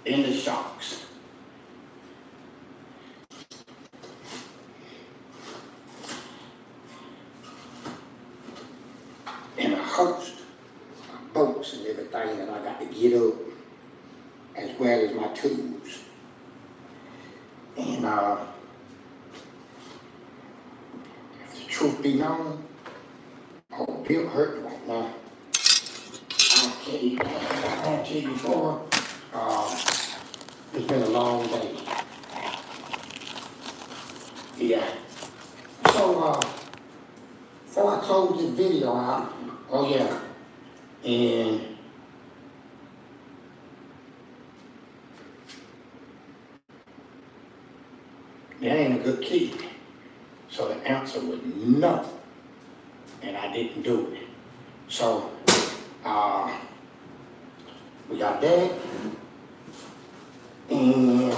in the shocks. And a host of bolts and everything that I got to get up, as well as my tools. And if the truth be known, oh, Bill hurt right now. I tell you, boy, it's been a long day. Yeah. So, before I close this video out, oh yeah, and that ain't a good key. So the answer was no, and I didn't do it. So, we got that, and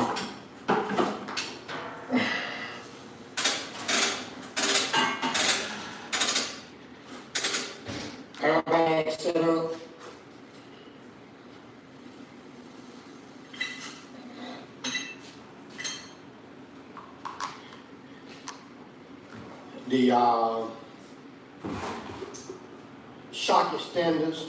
airbag set up. The shock extenders.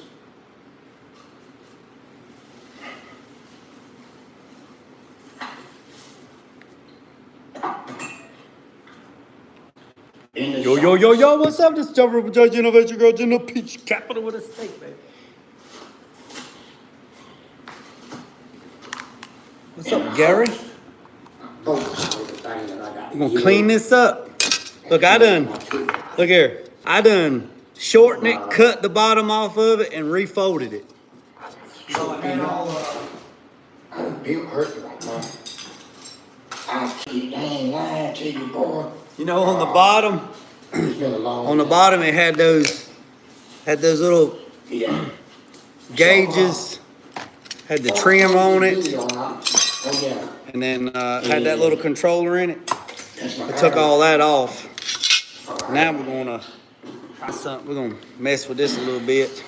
Yo, what's up? This is Jumper from Judge Innovation Girl, in the Peach Capital with a steak, baby. What's up, Gary? You gonna clean this up? Look, look here. I done shortened it, cut the bottom off of it, and refolded it. So I had all Bill hurt right now. I ain't lying to you, boy. You know, on the bottom, it had those little gauges, had the trim on it, and then had that little controller in it. I took all that off. Now we're gonna try something. We're gonna mess with this a little bit.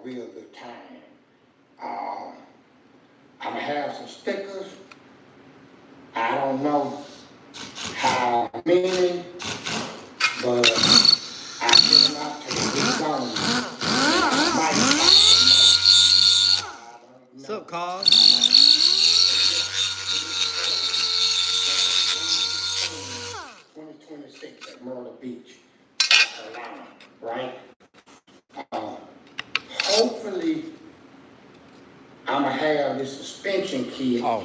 Real good time. I'm gonna have some stickers. I don't know how many, but I give them out to the zone. What's up, Carl? 2026 at Myrtle Beach, South Carolina, right? Hopefully, I'm gonna have this suspension kit. Oh.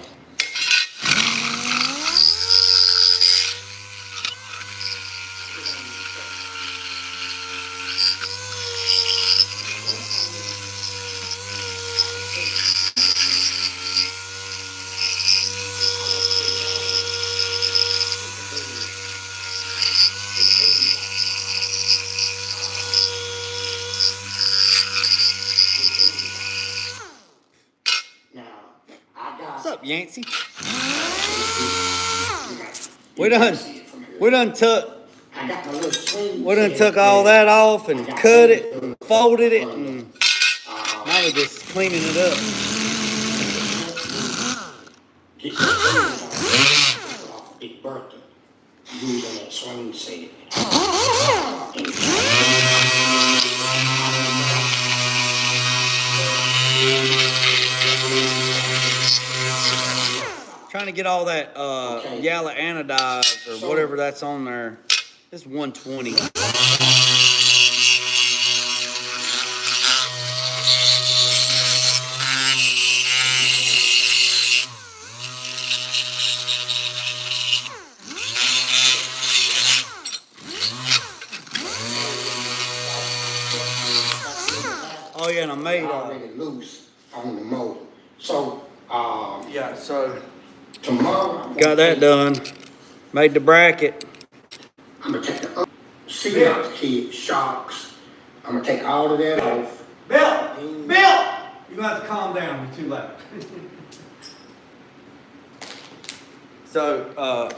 What's up, Yancey? We done took all that off and cut it, folded it, and now we're just cleaning it up. Big birthday. Using that swing set. Trying to get all that yellow anodized or whatever that's on there. It's 120. Oh yeah, and I made already loose on the motor. So so tomorrow got that done. Made the bracket. I'm gonna take the sea ox kid shocks. I'm gonna take all of that off. Bill! Bill! You're gonna have to calm down, you're too loud. So,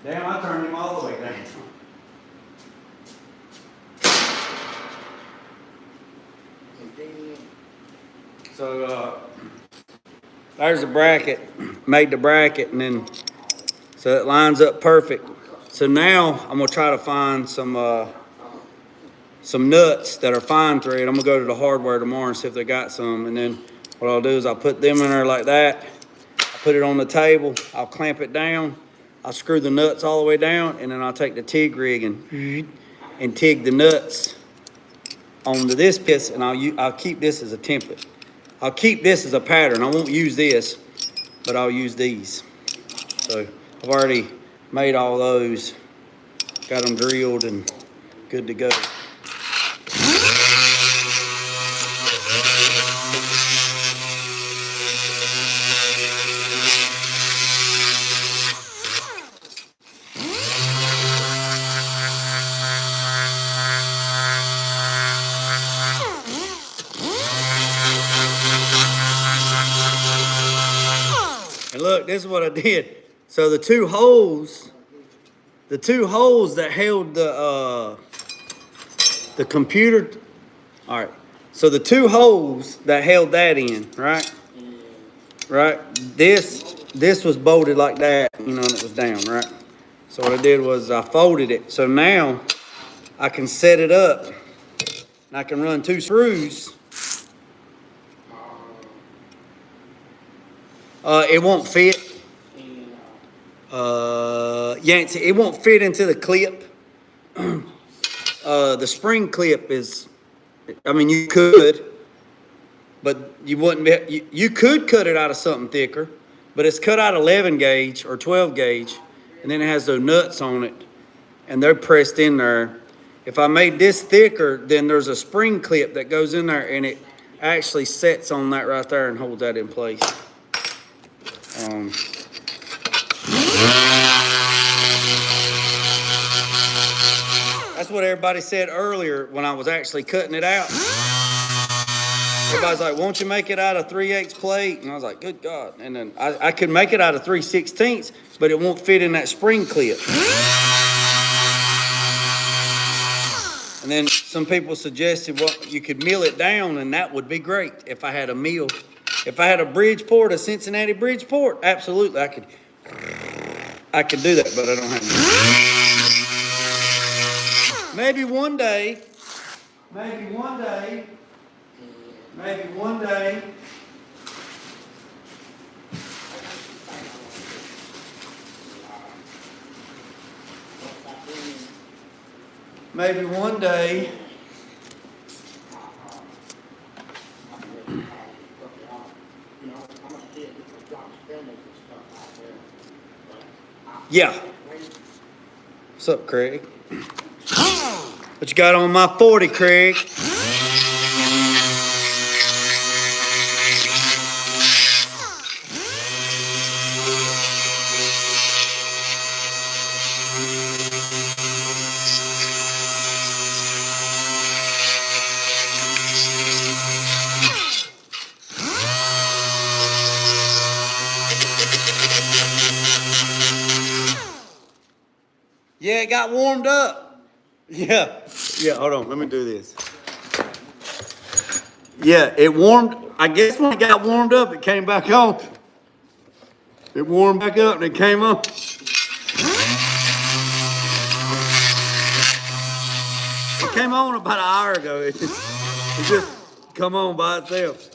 damn, I turned him all the way down. So, there's the bracket, made the bracket, and then, so it lines up perfect. So now, I'm gonna try to find some nuts that are fine thread. I'm gonna go to the hardware tomorrow and see if they got some, and then what I'll do is I'll put them in there like that. I'll put it on the table, I'll clamp it down, I'll screw the nuts all the way down, and then I'll take the TIG rig and TIG the nuts onto this piece, and I'll keep this as a template. I'll keep this as a pattern. I won't use this, but I'll use these. So I've already made all those, got them drilled and good to go. And look, this is what I did. So the two holes that held the computer, all right. So the two holes that held that in, right? Right? This was bolted like that, you know, and it was down, right? So what I did was I folded it. So now I can set it up and I can run two screws. It won't fit. It won't fit into the clip. The spring clip is, I mean, you could, but you wouldn't be, you could cut it out of something thicker, but it's cut out 11 gauge or 12 gauge, and then it has those nuts on it, and they're pressed in there. If I made this thicker, then there's a spring clip that goes in there, and it actually sets on that right there and holds that in place. That's what everybody said earlier when I was actually cutting it out. Everybody's like, won't you make it out of 3/8 plate? And I was like, good God. And then I could make it out of 3/16, but it won't fit in that spring clip. And then some people suggested, well, you could mill it down, and that would be great if I had a mill. If I had a Bridgeport, a Cincinnati Bridgeport, absolutely, I could do that, but I don't have any. Maybe one day. Maybe one day. Maybe one day. Yeah. What's up, Craig? What you got on my 40, Craig? Yeah, it got warmed up. Yeah, hold on, let me do this. Yeah, it warmed, I guess when it got warmed up, it came back on. It warmed back up and it came on. It came on about an hour ago. It just come on by itself.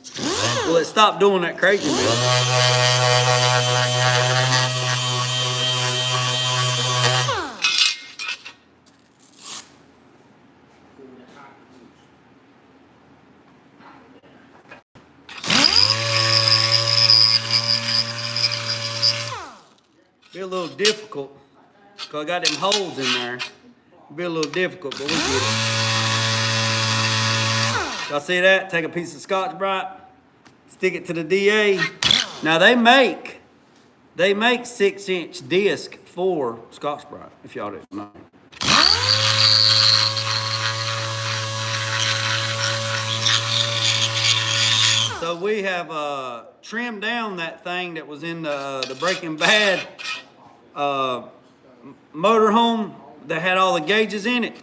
Well, it stopped doing that crazy bit. Be a little difficult because I got them holes in there. Be a little difficult, but we get it. Y'all see that? Take a piece of Scotch-Brite, stick it to the DA. Now they make They make 6-inch disc for Scotch-Brite, if y'all didn't know. So we have trimmed down that thing that was in the Breaking Bad motorhome that had all the gauges in it.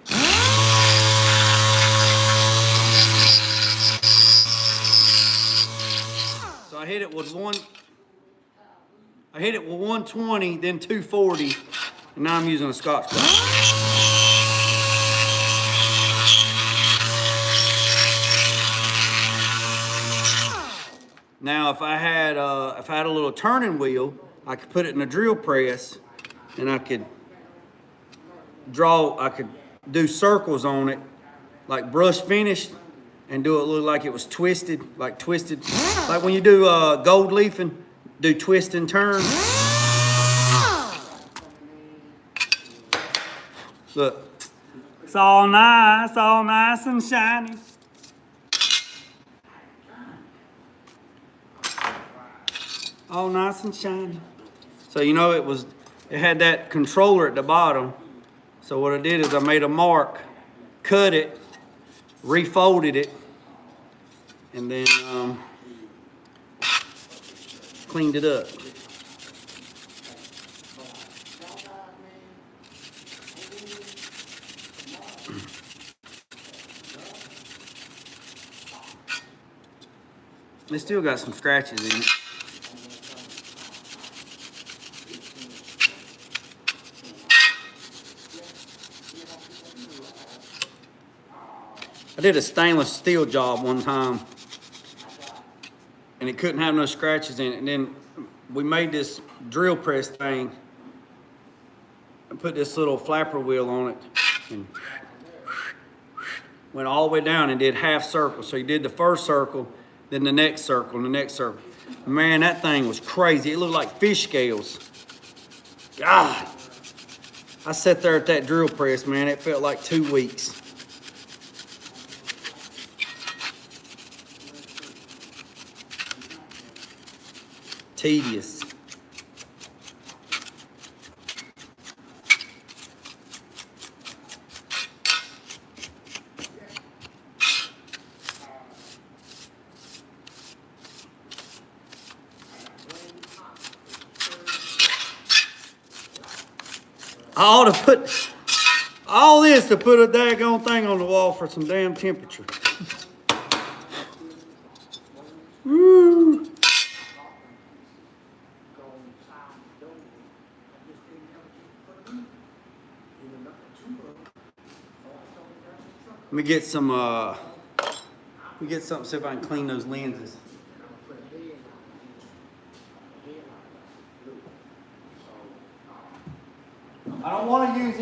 So I hit it with 120, then 240, and now I'm using a Scotch-Brite. Now, if I had a little turning wheel, I could put it in a drill press, and I could do circles on it, like brush finished, and do it look like it was twisted, like when you do gold leafing, do twist and turn. Look, it's all nice and shiny. All nice and shiny. So you know it had that controller at the bottom. So what I did is I made a mark, cut it, refolded it, and then cleaned it up. They still got some scratches in it. I did a stainless steel job one time, and it couldn't have no scratches in it. And then we made this drill press thing and put this little flapper wheel on it, and went all the way down and did half circles. So you did the first circle, then the next circle, and the next circle. Man, that thing was crazy. It looked like fish scales. God, I sat there at that drill press, man. It felt like 2 weeks. Tedious. I ought to put all this to put a daggone thing on the wall for some damn temperature. Woo. Let me get some, see if I can clean those lenses. I don't want to use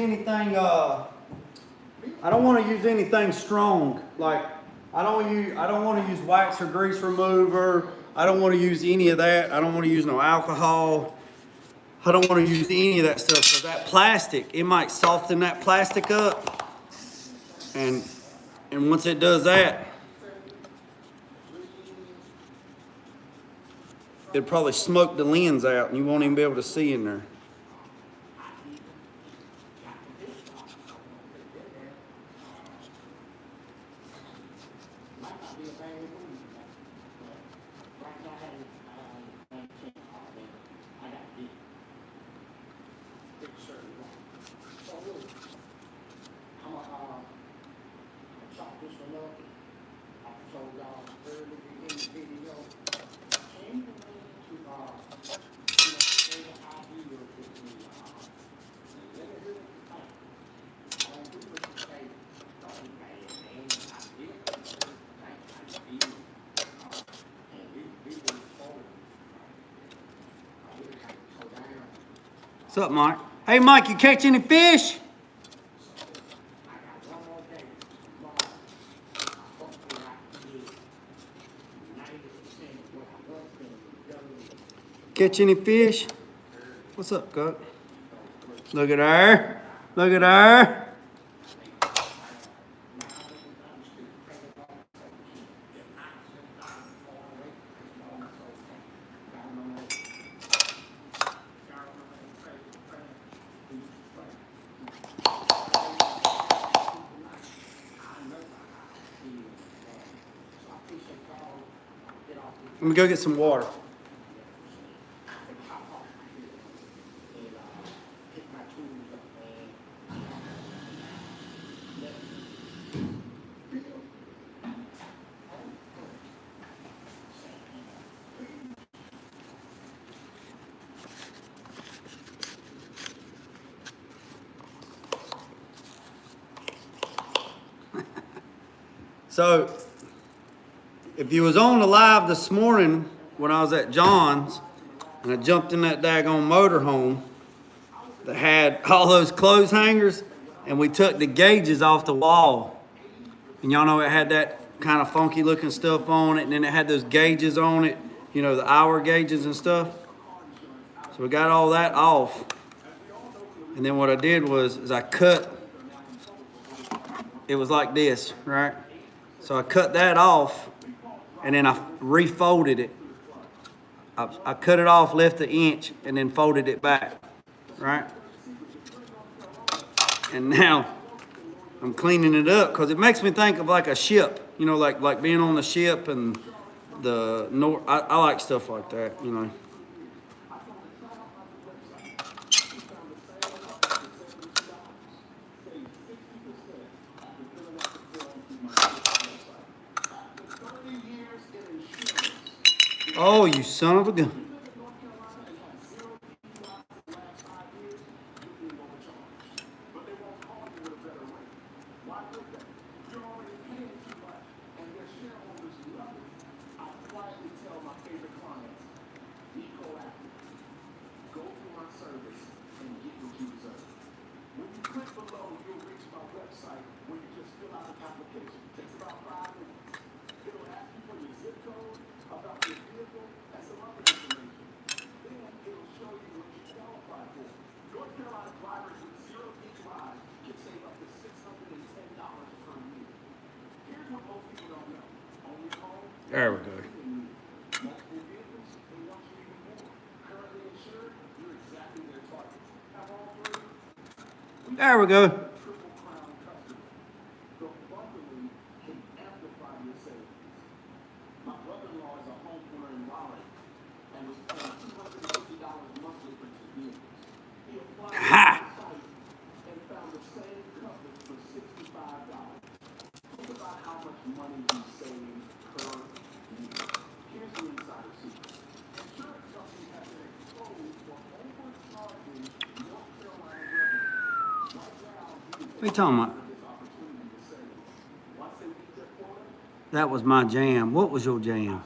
anything, strong. Like, I don't want to use wax or grease remover. I don't want to use any of that. I don't want to use no alcohol. I don't want to use any of that stuff. So that plastic, it might soften that plastic up. And once it does that, it'll probably smoke the lens out and you won't even be able to see in there. What's up, Mike? Hey, Mike, you catch any fish? Catch any fish? What's up, Cook? Look at her. Look at her. Let me go get some water. So, if you was on the live this morning when I was at John's and I jumped in that daggone motorhome that had all those clothes hangers and we took the gauges off the wall. And y'all know it had that kind of funky looking stuff on it, and then it had those gauges on it, you know, the hour gauges and stuff. So we got all that off. And then what I did was I cut, it was like this, right? So I cut that off, and then I refolded it. I cut it off, left the inch, and then folded it back, right? And now I'm cleaning it up because it makes me think of like a ship, you know, like being on the ship and the north. I like stuff like that, you know. Oh, you son of a gun. There we go. There we go. Ha! What are you talking about? That was my jam. What was your jam?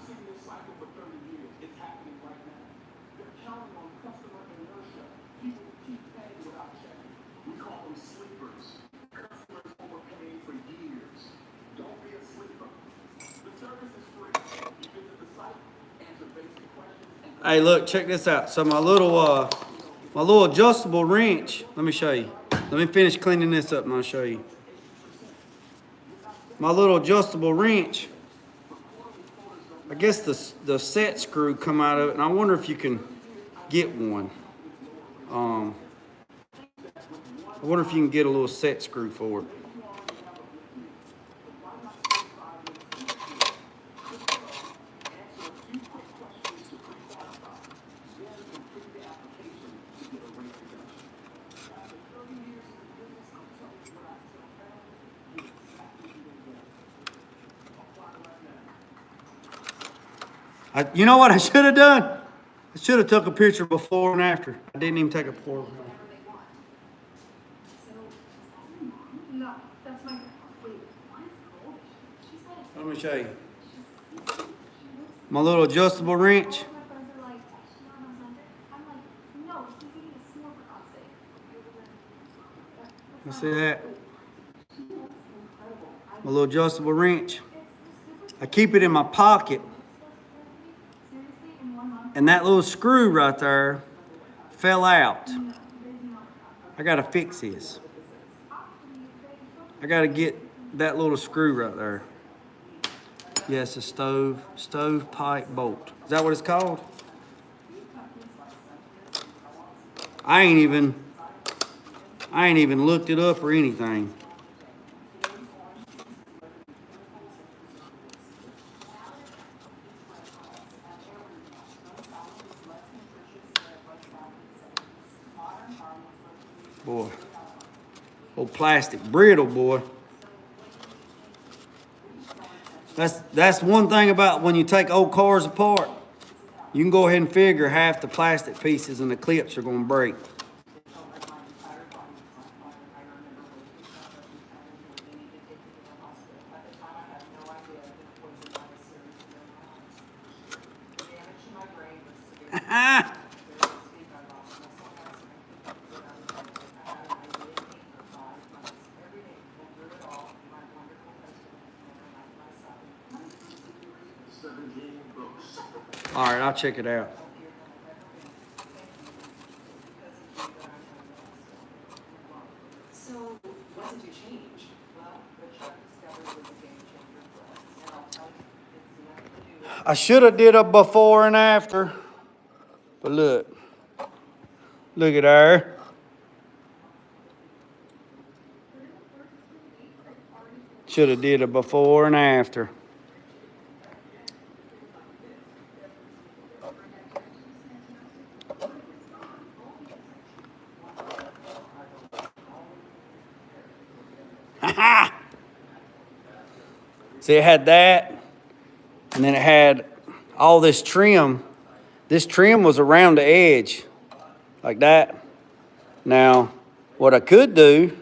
Hey, look, check this out. So my little adjustable wrench. Let me show you. Let me finish cleaning this up and I'll show you. My little adjustable wrench. I guess the set screw come out of it, and I wonder if you can get one. I wonder if you can get a little set screw for it. You know what I should have done? I should have took a picture before and after. I didn't even take a photo. Let me show you. My little adjustable wrench. You see that? My little adjustable wrench. I keep it in my pocket. And that little screw right there fell out. I gotta fix this. I gotta get that little screw right there. Yes, a stovepipe bolt. Is that what it's called? I ain't even looked it up or anything. Boy. Old plastic brittle, boy. That's one thing about when you take old cars apart. You can go ahead and figure half the plastic pieces and the clips are going to break. All right, I'll check it out. So, what did you change? Well, the truck discovery was a game changer for us, and I'll tell you, it's nothing to do with I should have did a before and after, but look at her. Should have did a before and after. See, it had that, and then it had all this trim. This trim was around the edge, like that. Now, what I could do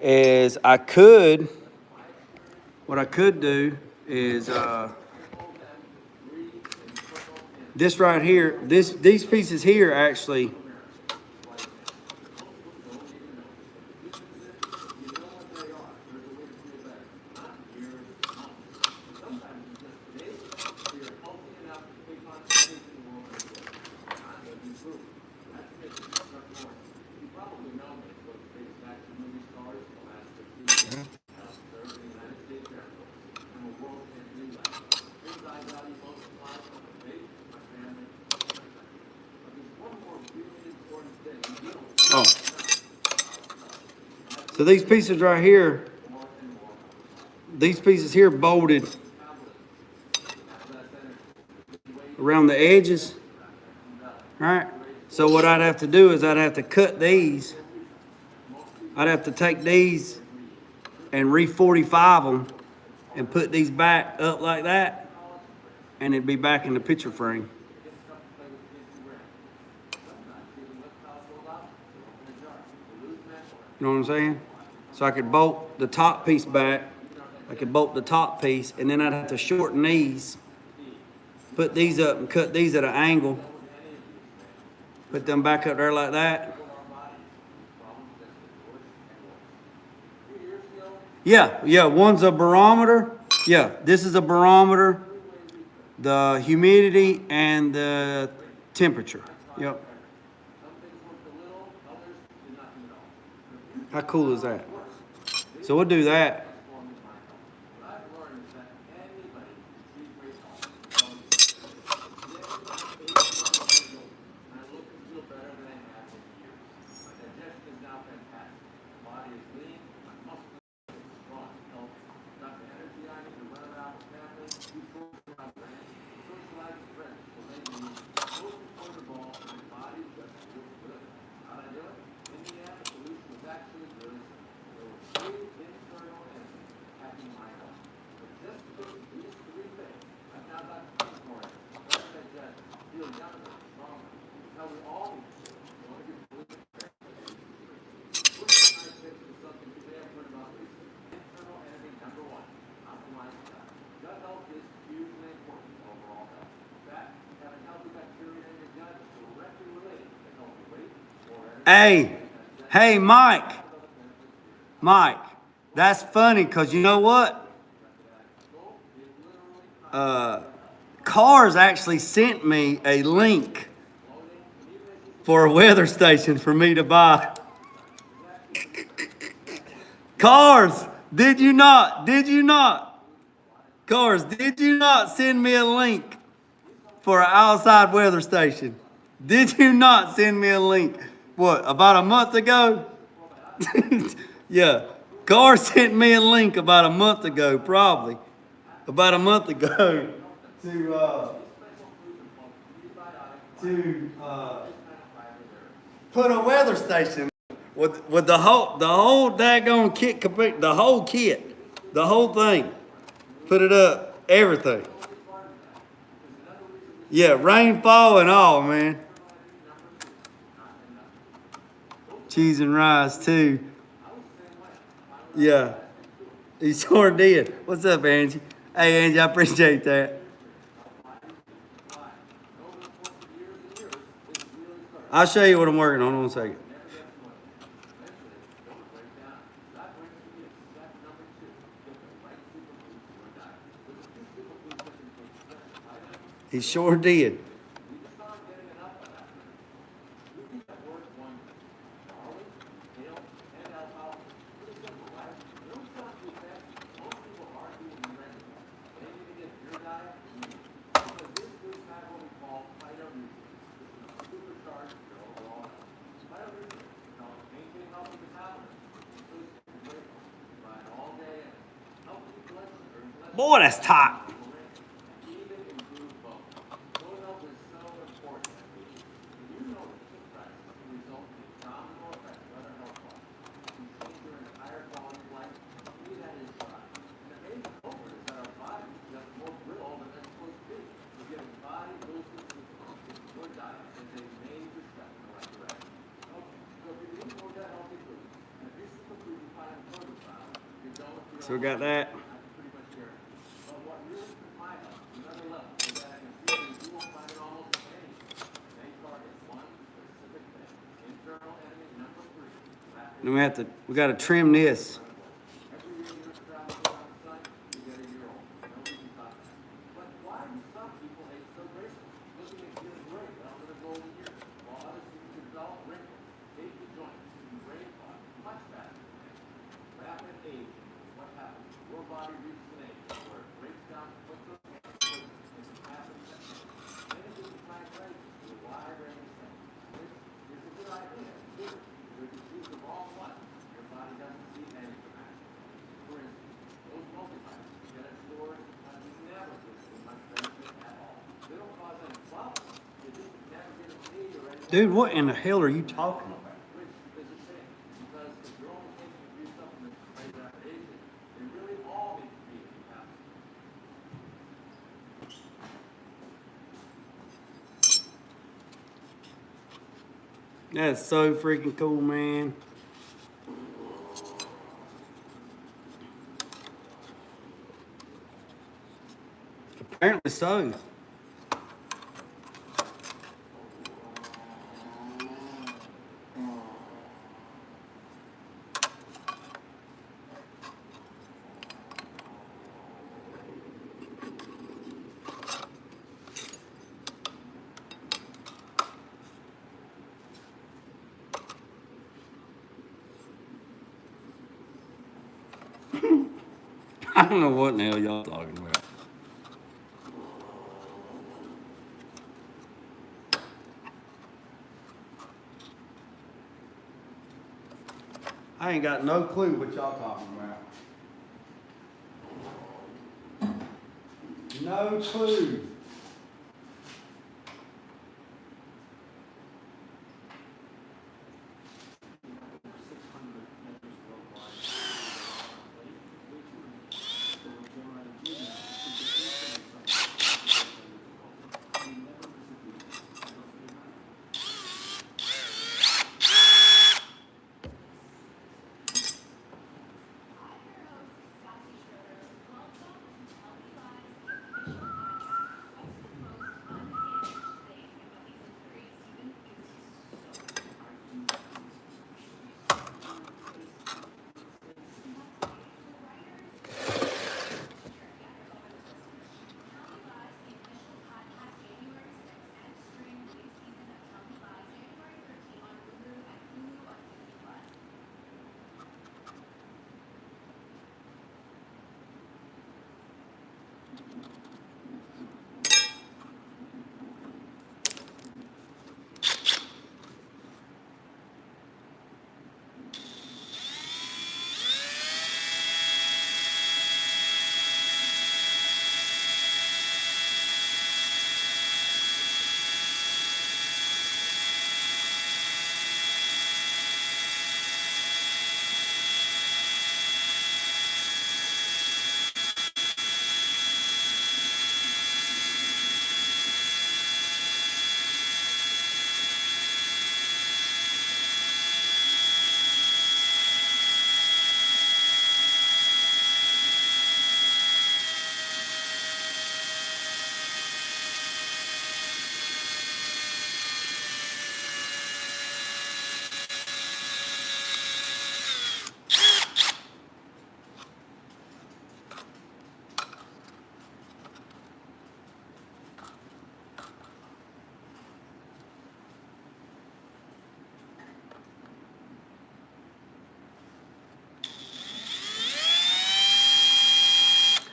is this right here, these pieces here actually. Oh. So these pieces right here, these pieces here bolted around the edges. All right. So what I'd have to do is I'd have to cut these. I'd have to take these and re-45 them and put these back up like that, and it'd be back in the picture frame. You know what I'm saying? So I could bolt the top piece back. I could bolt the top piece, and then I'd have to shorten these, put these up and cut these at an angle, put them back up there like that. Yeah, one's a barometer. Yeah, this is a barometer, the humidity and the temperature. Yep. How cool is that? So we'll do that. Hey, Mike, that's funny because you know what? Cars actually sent me a link for a weather station for me to buy. Cars, did you not? Cars, did you not send me a link for an outside weather station? Did you not send me a link? What, about a month ago? Yeah, Cars sent me a link about a month ago, probably. About a month ago to put a weather station. with the whole daggone kit complete, the whole kit, the whole thing. Put it up, everything. Yeah, rainfall and all, man. Cheese and rice too. Yeah, he sure did. What's up, Angie? Hey, Angie, I appreciate that. I'll show you what I'm working on in a second. He sure did. Boy, that's tight. So we got that. Then we gotta trim this. Dude, what in the hell are you talking about? That's so freaking cool, man. Apparently so. I don't know what in the hell y'all talking about. I ain't got no clue what y'all talking about. No clue.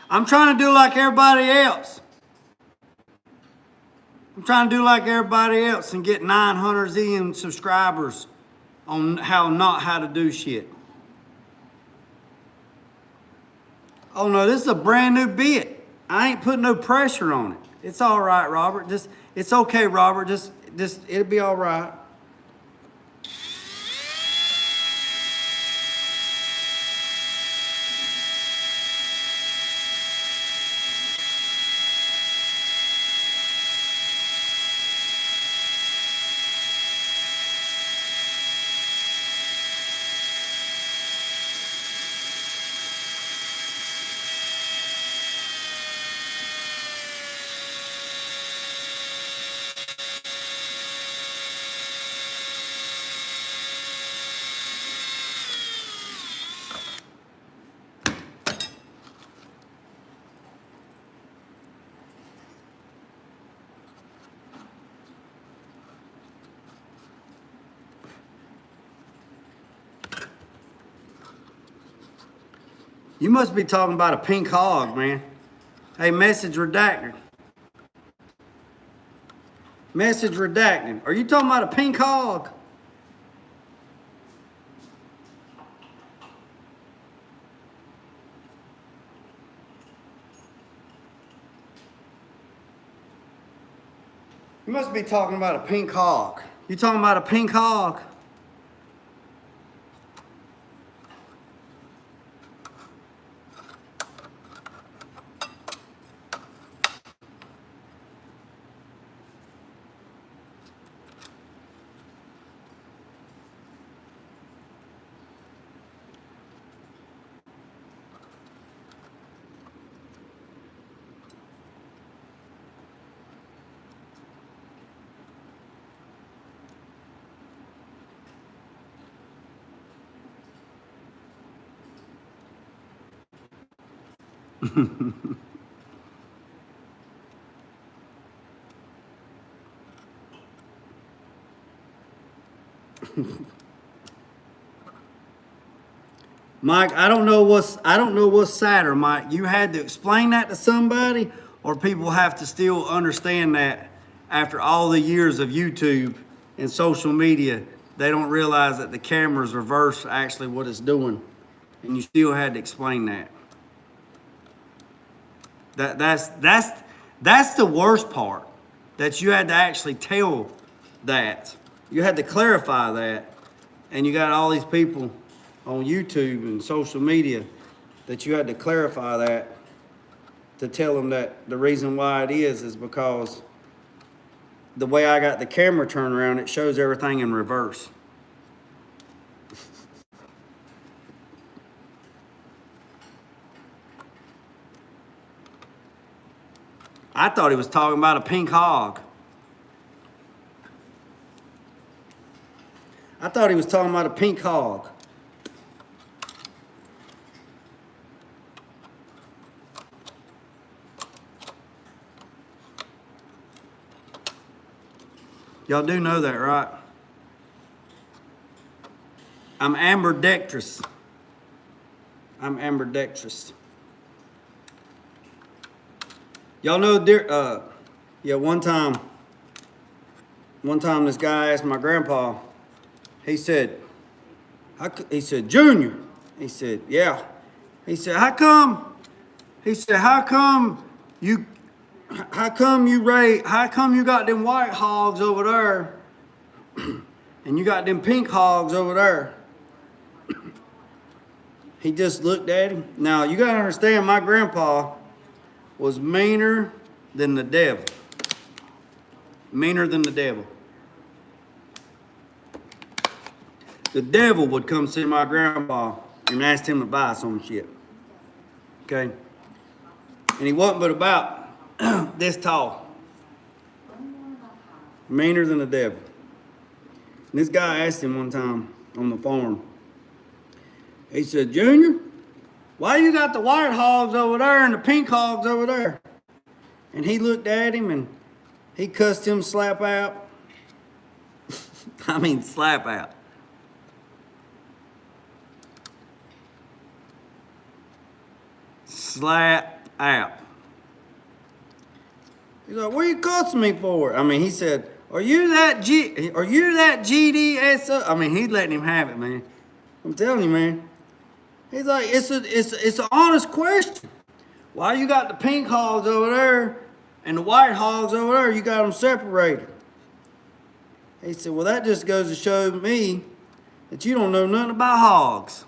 I'm trying to do like everybody else. I'm trying to do like everybody else and get 900 zillion subscribers on how to do shit. Oh no, this is a brand new bit. I ain't putting no pressure on it. It's all right, Robert. It's okay, Robert. Just it'll be all right. You must be talking about a pink hog, man. Hey, message redacted. Message redacted. Are you talking about a pink hog? You must be talking about a pink hog. You talking about a pink hog? Mike, I don't know what's sadder, Mike. You had to explain that to somebody, or people have to still understand that after all the years of YouTube and social media, they don't realize that the camera's reverse actually what it's doing, and you still had to explain that. That's the worst part, that you had to actually tell that. You had to clarify that, and you got all these people on YouTube and social media that you had to clarify that to tell them that the reason why it is because the way I got the camera turned around, it shows everything in reverse. I thought he was talking about a pink hog. I thought he was talking about a pink hog. Y'all do know that, right? I'm ambidextrous. I'm ambidextrous. Y'all know, yeah, one time this guy asked my grandpa, he said, Junior, he said, yeah. He said, how come you got them white hogs over there and you got them pink hogs over there? He just looked at him. Now, you got to understand, my grandpa was meaner than the devil. Meaner than the devil. The devil would come see my grandpa and ask him to buy some shit. Okay? And he wasn't but about this tall. Meaner than the devil. And this guy asked him one time on the farm. He said, Junior, why you got the white hogs over there and the pink hogs over there? And he looked at him and he cussed him slap out. I mean, slap out. Slap out. He's like, what are you cussing me for? I mean, he said, are you that GDSO? I mean, he's letting him have it, man. I'm telling you, man. He's like, it's an honest question. Why you got the pink hogs over there and the white hogs over there? You got them separated. He said, well, that just goes to show me that you don't know nothing about hogs.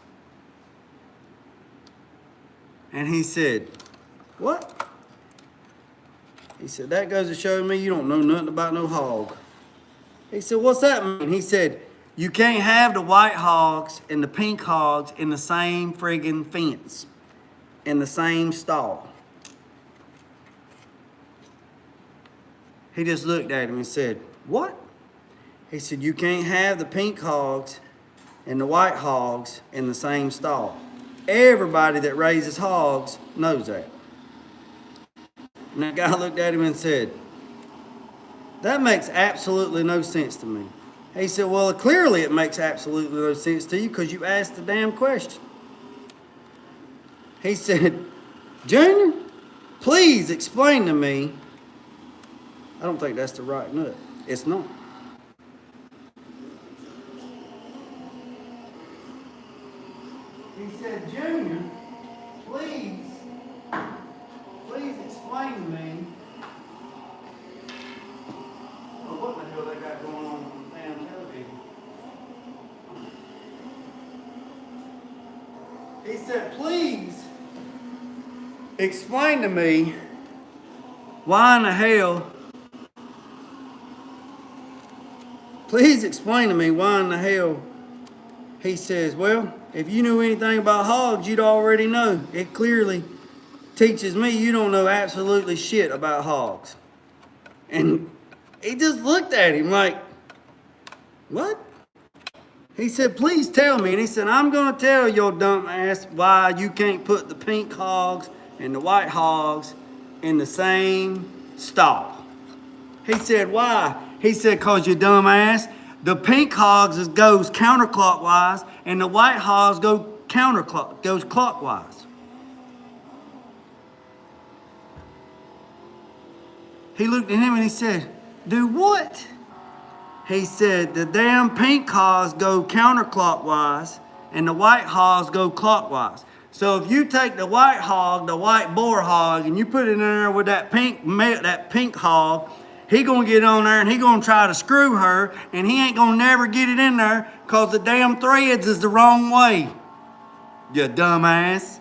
And he said, what? He said, that goes to show me you don't know nothing about no hog. He said, what's that mean? He said, you can't have the white hogs and the pink hogs in the same friggin' fence, in the same stall. He just looked at him and said, what? He said, you can't have the pink hogs and the white hogs in the same stall. Everybody that raises hogs knows that. And that guy looked at him and said, that makes absolutely no sense to me. He said, well, clearly it makes absolutely no sense to you because you asked the damn question. He said, Junior, please explain to me. I don't think that's the right nut. It's not. He said, Junior, please explain to me. I don't know what the hell they got going on with the damn television. He said, please explain to me why in the hell. Please explain to me why in the hell. He says, well, if you knew anything about hogs, you'd already know. It clearly teaches me you don't know absolutely shit about hogs. And he just looked at him like, what? He said, please tell me. And he said, I'm going to tell your dumb ass why you can't put the pink hogs and the white hogs in the same stall. He said, why? He said, because you dumb ass. The pink hogs goes counterclockwise and the white hogs goes clockwise. He looked at him and he said, do what? He said, the damn pink hogs go counterclockwise and the white hogs go clockwise. So if you take the white hog, the white boar hog, and you put it in there with that pink hog, he gonna get on there and he gonna try to screw her, and he ain't gonna never get it in there because the damn threads is the wrong way. You dumbass.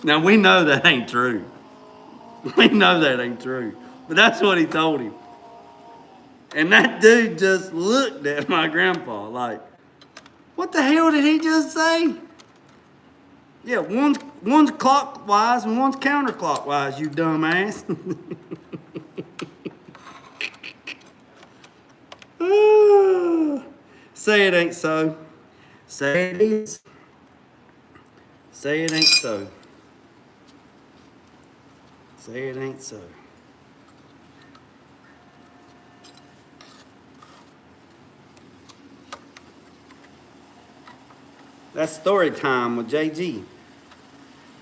Now we know that ain't true. We know that ain't true. But that's what he told him. And that dude just looked at my grandpa like, what the hell did he just say? Yeah, one's clockwise and one's counterclockwise, you dumbass. Say it ain't so. Say it is. Say it ain't so. Say it ain't so. That's story time with JG.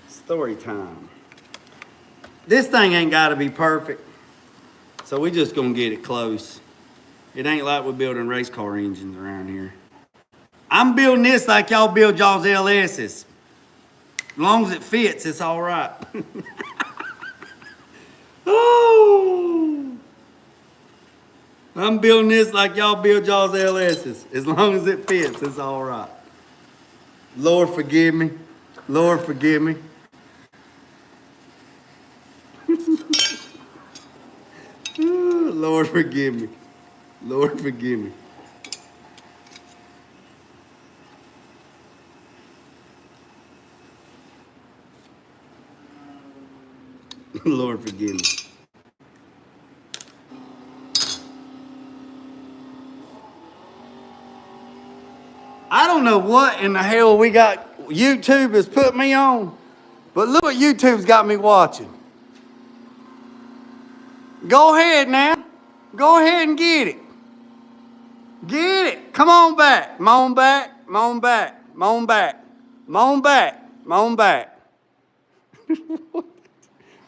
Story time. This thing ain't got to be perfect, so we just gonna get it close. It ain't like we're building race car engines around here. I'm building this like y'all build y'all's LS's. As long as it fits, it's all right. Oh, I'm building this like y'all build y'all's LS's. As long as it fits, it's all right. Lord forgive me. Lord forgive me. Lord forgive me. Lord forgive me. Lord forgive me. I don't know what in the hell we got YouTube has put me on, but look what YouTube's got me watching. Go ahead now. Go ahead and get it. Get it. Come on back. Come on back. moan back, moan back, moan back, moan back.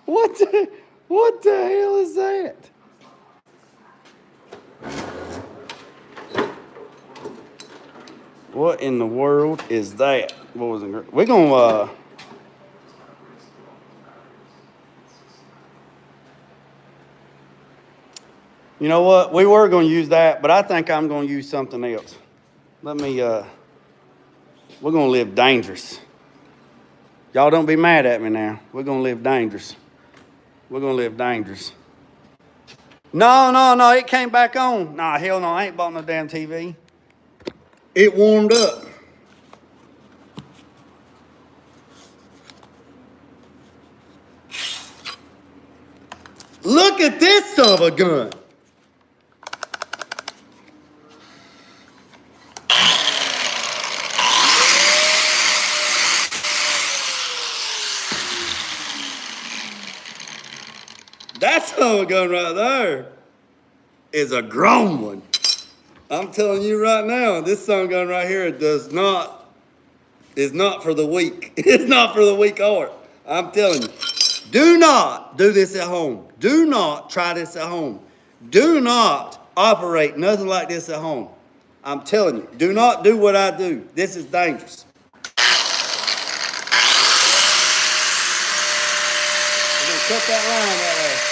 What the hell is that? What in the world is that, boys and girls? We're gonna you know what? We were gonna use that, but I think I'm gonna use something else. Let me we're gonna live dangerous. Y'all don't be mad at me now. We're gonna live dangerous. We're gonna live dangerous. No, it came back on. Nah, hell no, I ain't bought no damn TV. It warmed up. Look at this son of a gun. That son of a gun right there is a grown one. I'm telling you right now, this son of a gun right here is not for the weak. It's not for the weak heart. I'm telling you. Do not do this at home. Do not try this at home. Do not operate nothing like this at home. I'm telling you, do not do what I do. This is dangerous. We're gonna cut that line right there.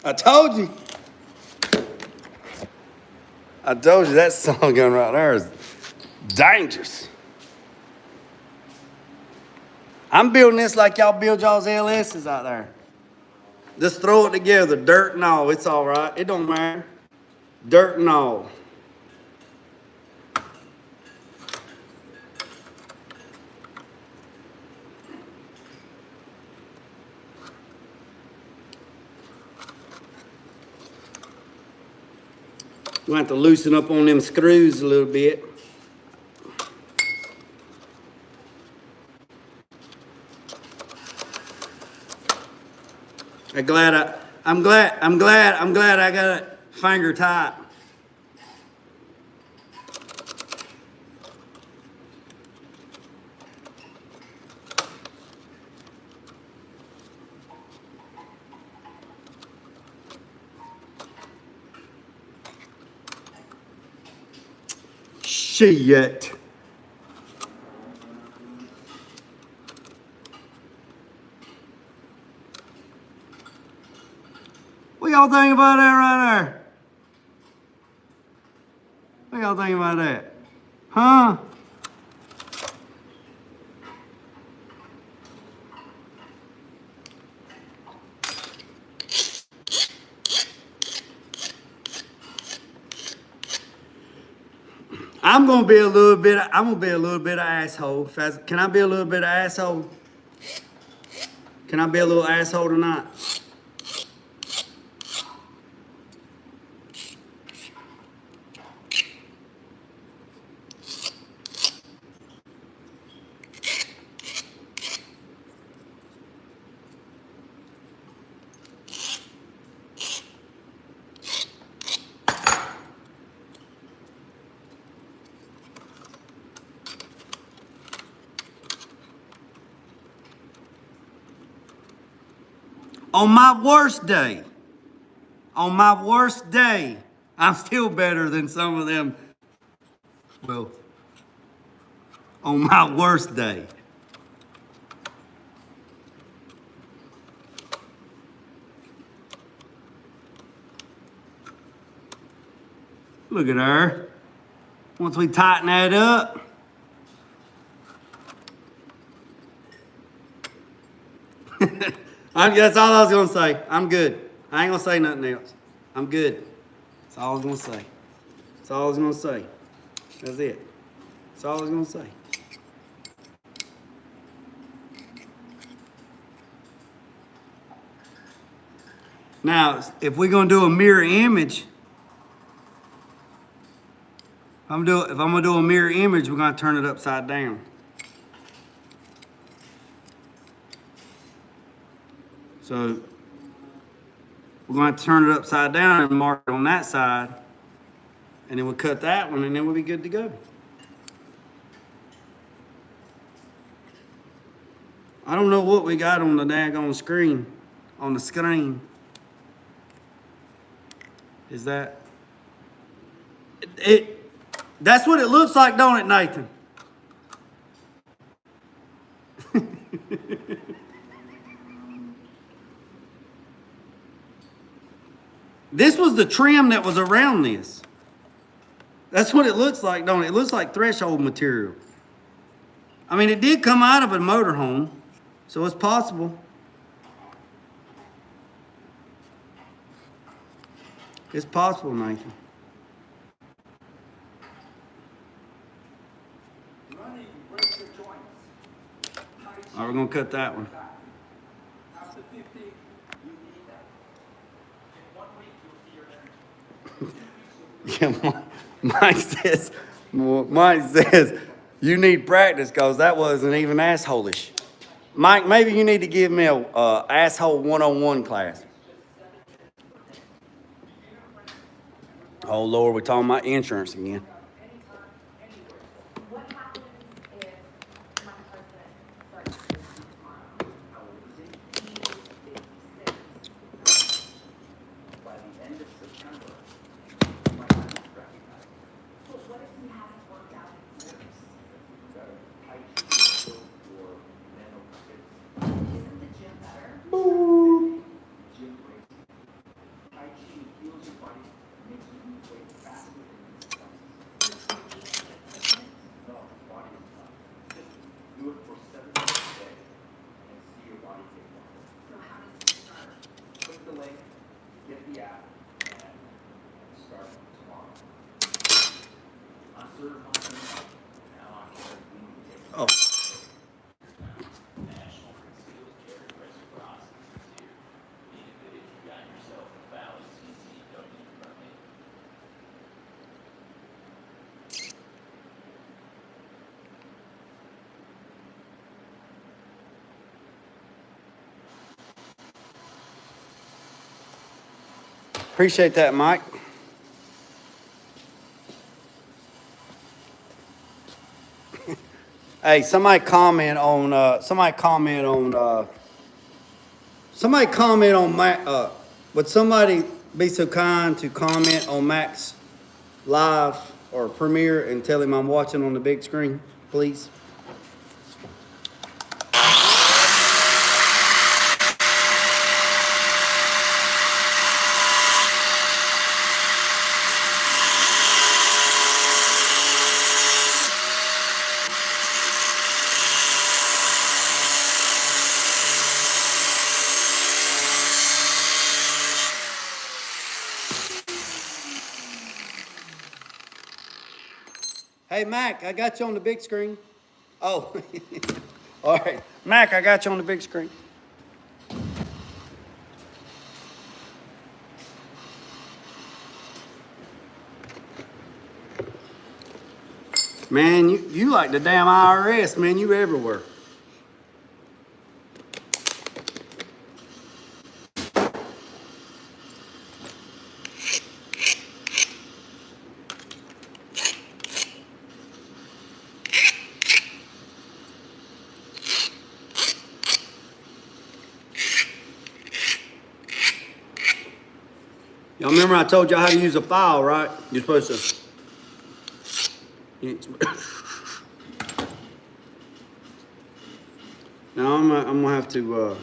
I told you. I told you that song gun right there is dangerous. I'm building this like y'all build y'all's LSs out there. Just throw it together, dirt and all. It's all right. It don't matter. Dirt and all. We'll have to loosen up on them screws a little bit. I'm glad I got it finger tight. Shit. What y'all think about that right there? What y'all think about that? Huh? I'm gonna be a little bit of asshole. Can I be a little bit of asshole? Can I be a little asshole tonight? On my worst day, I'm still better than some of them. Well, on my worst day. Look at her. Once we tighten that up. That's all I was gonna say. I'm good. I ain't gonna say nothing else. I'm good. That's all I was gonna say. That's all I was gonna say. That's it. That's all I was gonna say. Now, if we're gonna do a mirror image, if I'm gonna do a mirror image, we're gonna turn it upside down. So we're going to turn it upside down and mark it on that side, and then we'll cut that one, and then we'll be good to go. I don't know what we got on the daggone screen, on the screen. Is that it? That's what it looks like, don't it, Nathan? This was the trim that was around this. That's what it looks like, don't it? It looks like threshold material. I mean, it did come out of a motorhome, so it's possible. It's possible, Nathan. All right, we're gonna cut that one. Yeah, Mike says, you need practice because that wasn't even asshole-ish. Mike, maybe you need to give me a asshole 101 class. Oh Lord, we're talking about insurance again. What happens if my husband starts drinking tomorrow? How old is he? He is 56. By the end of September, he might not be recognized. But what if he hasn't worked out in years? Got a tight shield for men over 50. Isn't the gym better? Gym breaks. Tai Chi heals your body and makes you lose weight faster than you can. No, body is not. Just do it for 7 days a day and see your body get longer. So how does it start? Click the link, get the app, and start tomorrow. I'm certified now. I'm going to take Oh. National Concealed Carry Reciprocity is here. Meaning that if you got yourself a valid CC, don't need to run it. Appreciate that, Mike. Hey, somebody comment on Mac. Would somebody be so kind to comment on Mac's live or premiere and tell him I'm watching on the big screen, please? Hey, Mac, I got you on the big screen. Oh, all right. Mac, I got you on the big screen. Man, you like the damn IRS, man. You everywhere. Y'all remember I told y'all how to use a file, right? You're supposed to. Now I'm gonna have to.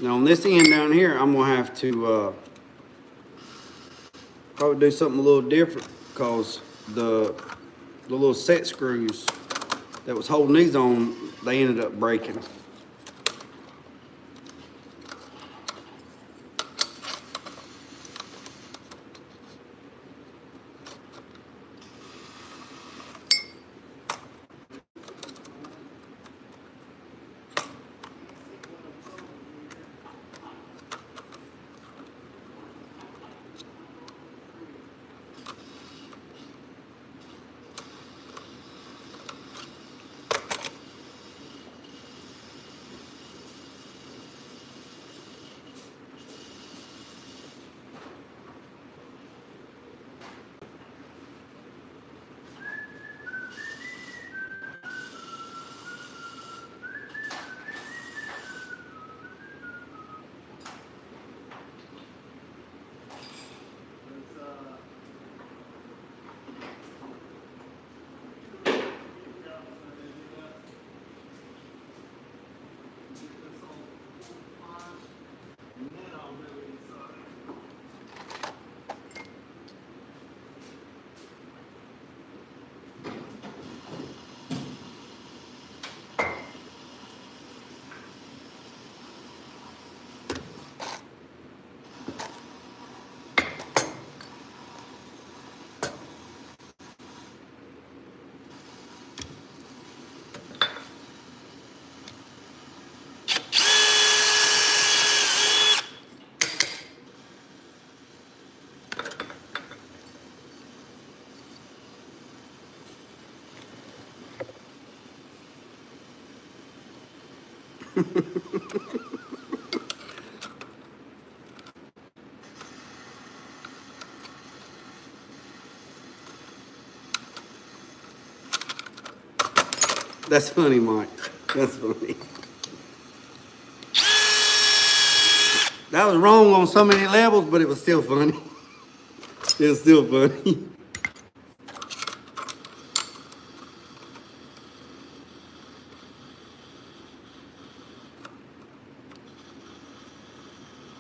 Now on this end down here, I'm gonna have to probably do something a little different because the little set screws that was holding these on, they ended up breaking. That's funny, Mike. That's funny. That was wrong on so many levels, but it was still funny. It was still funny.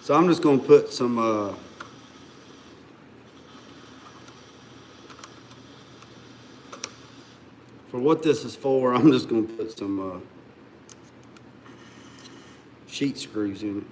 So I'm just gonna put some for what this is for, I'm just gonna put some sheet screws in it.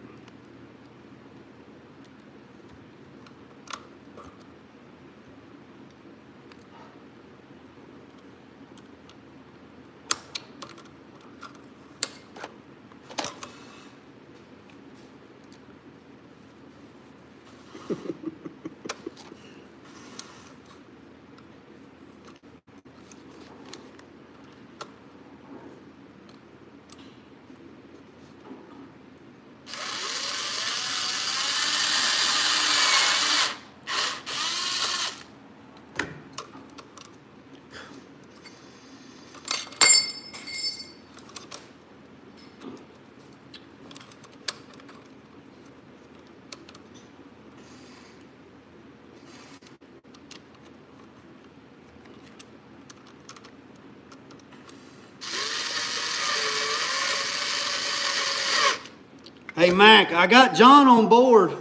Hey Mac, I got John on board.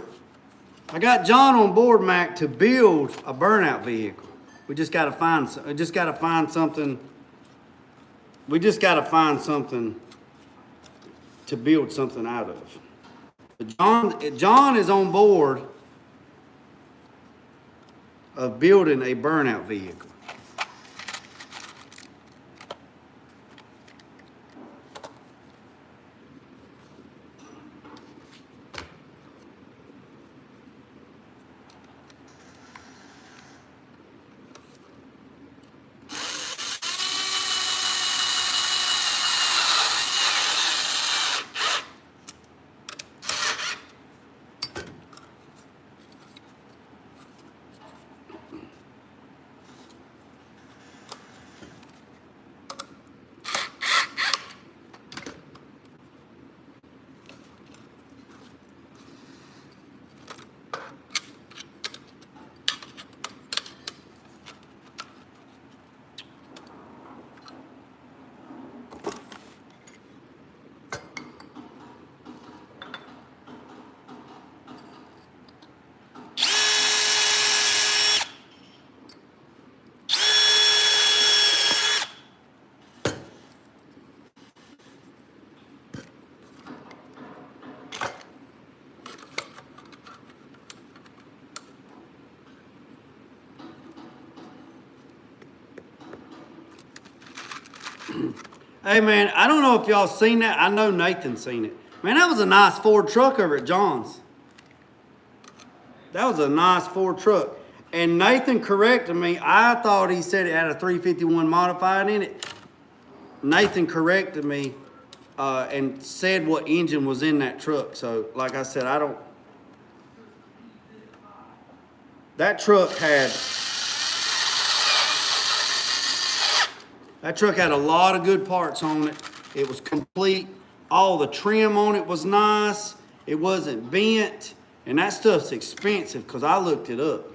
Mac, to build a burnout vehicle. We just gotta find something. We just gotta find something to build something out of. But John is on board of building a burnout vehicle. Hey man, I don't know if y'all seen that. I know Nathan seen it. Man, that was a nice Ford truck over at John's. That was a nice Ford truck. And Nathan corrected me. I thought he said it had a 351 modified in it. Nathan corrected me and said what engine was in that truck. So, like I said, that truck had a lot of good parts on it. It was complete. All the trim on it was nice. It wasn't bent. And that stuff's expensive because I looked it up.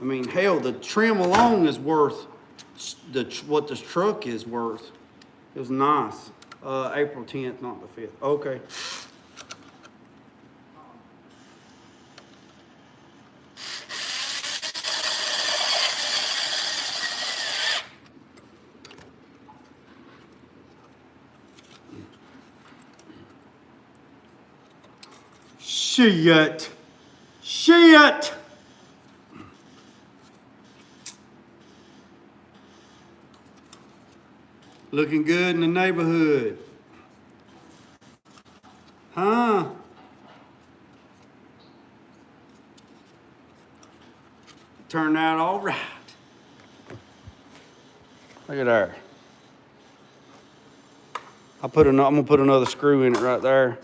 I mean, hell, the trim alone is worth what this truck is worth. It was nice. April 10th, not the 5th. Okay. Shit. Looking good in the neighborhood. Huh? Turned out all right. Look at her. I'm gonna put another screw in it right there.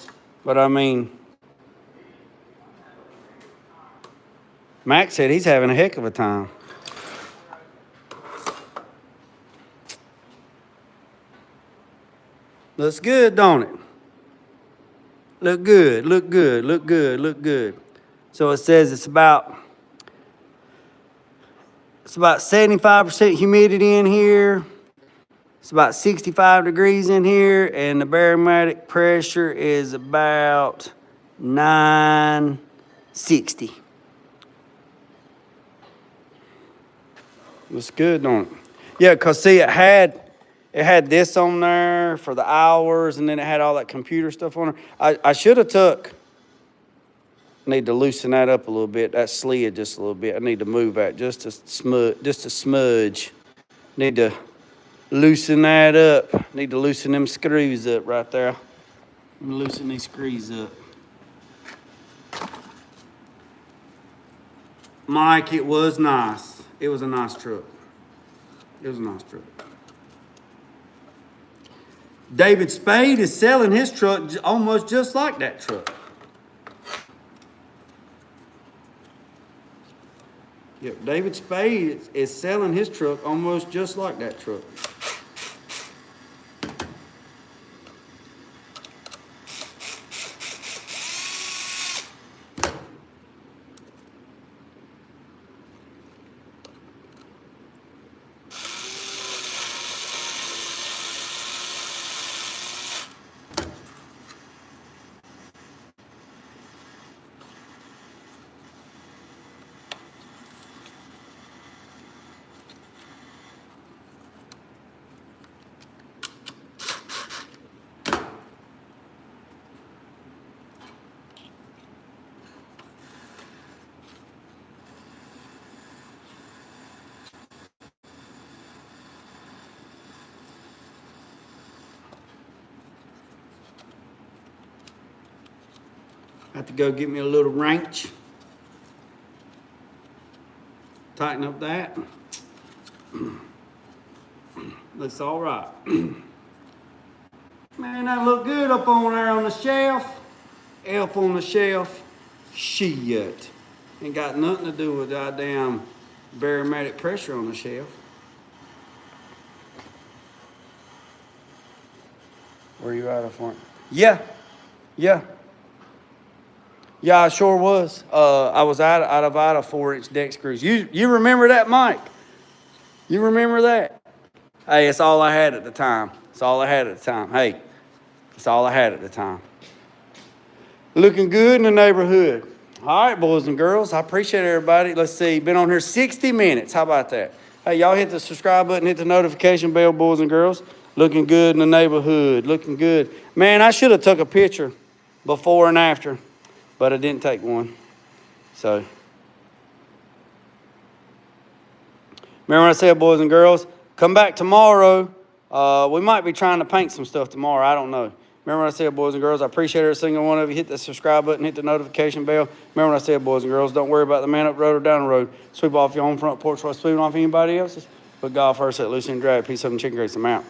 But I mean, Max said he's having a heck of a time. Looks good, don't it? Look good, look good, look good, look good. So it says it's about 75% humidity in here. It's about 65 degrees in here, and the barometric pressure is about 960. Looks good, don't it? Yeah, cause see, it had this on there for the hours, and then it had all that computer stuff on there. I should have need to loosen that up a little bit. That slid just a little bit. I need to move that just a smudge. Need to loosen that up. Need to loosen them screws up right there. Loosen these screws up. Mike, it was nice. It was a nice truck. It was a nice truck. David Spade is selling his truck almost just like that truck. Yep, David Spade is selling his truck almost just like that truck. I have to go get me a little wrench. Tighten up that. Looks all right. Man, that look good up on there on the shelf. Elf on the shelf. Shit. Ain't got nothing to do with goddamn barometric pressure on the shelf. Where you at, for? Yeah. Yeah, I sure was. I was out of 4-inch deck screws. You remember that, Mike? You remember that? Hey, it's all I had at the time. It's all I had at the time. Hey, it's all I had at the time. Looking good in the neighborhood. All right, boys and girls. I appreciate everybody. Let's see. Been on here 60 minutes. How about that? Hey, y'all hit the subscribe button, hit the notification bell, boys and girls. Looking good in the neighborhood. Looking good. Man, I should have took a picture before and after, but I didn't take one. So, remember what I said, boys and girls? Come back tomorrow. We might be trying to paint some stuff tomorrow. I don't know. Remember what I said, boys and girls? I appreciate every single one of you. Hit the subscribe button, hit the notification bell. Remember what I said, boys and girls? Don't worry about the man up the road or down the road. Sweep off your own front porch while sweeping off anybody else's. But God first, let loose and drag. Peace, up, and chicken grease. I'm out.